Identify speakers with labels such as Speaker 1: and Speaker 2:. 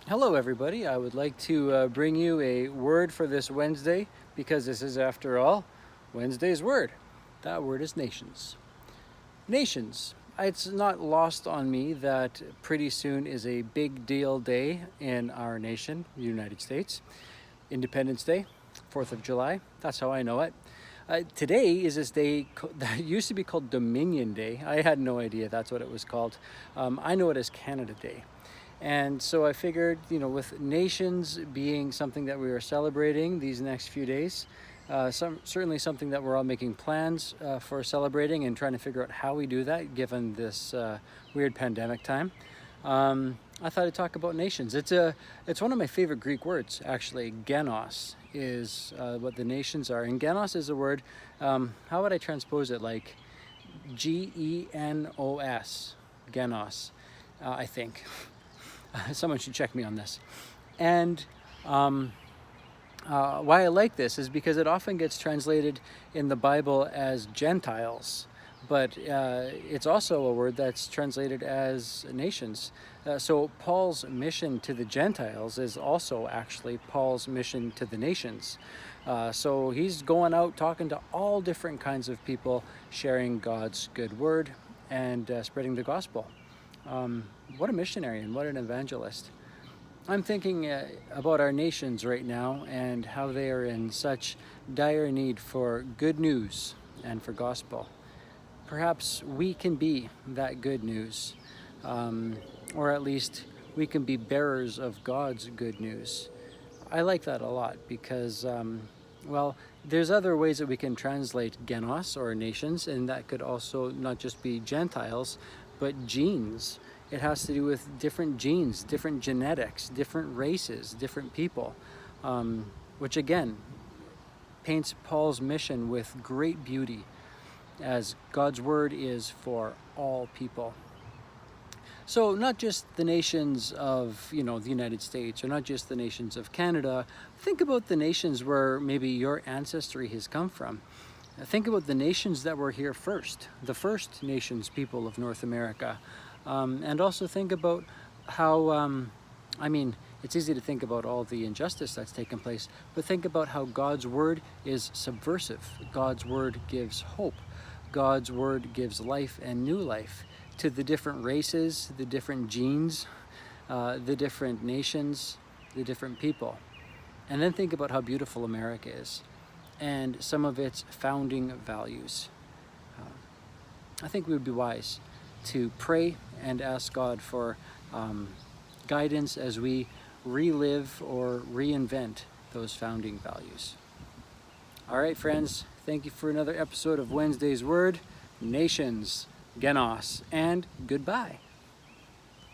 Speaker 1: Hello everybody, I would like to bring you a word for this Wednesday because this is, after all, Wednesday's word. That word is nations. Nations. It's not lost on me that pretty soon is a big deal day in our nation, the United States. Independence Day, 4th of July, that's how I know it. Today is this day that used to be called Dominion Day. I had no idea that's what it was called. I know it as Canada Day. And so I figured, with nations being something that we are celebrating these next few days, certainly something that we're all making plans for celebrating and trying to figure out how we do that given this weird pandemic time. I thought I'd talk about nations. It's one of my favorite Greek words, actually. Genos is what the nations are. And genos is a word, how would I transpose it? Like Genos, genos, I think. Someone should check me on this. And why I like this is because it often gets translated in the Bible as Gentiles, but it's also a word that's translated as nations. So Paul's mission to the Gentiles is also actually Paul's mission to the nations. So he's going out talking to all different kinds of people, sharing God's good word and spreading the gospel. What a missionary and what an evangelist. I'm thinking about our nations right now and how they are in such dire need for good news and for gospel. Perhaps we can be that good news, or at least we can be bearers of God's good news. I like that a lot because, there's other ways that we can translate genos or nations, and that could also not just be Gentiles, but genes. It has to do with different genes, different genetics, different races, different people, which again paints Paul's mission with great beauty, as God's word is for all people. So not just the nations of, the United States, or not just the nations of Canada. Think about the nations where maybe your ancestry has come from. Think about the nations that were here first, the First Nations people of North America. And also think about how, it's easy to think about all the injustice that's taken place, but think about how God's word is subversive. God's word gives hope. God's word gives life and new life to the different races, the different genes, the different nations, the different people. And then think about how beautiful America is and some of its founding values. I think we would be wise to pray and ask God for guidance as we relive or reinvent those founding values. All right, friends, thank you for another episode of Wednesday's Word, Nations, Genos, and goodbye.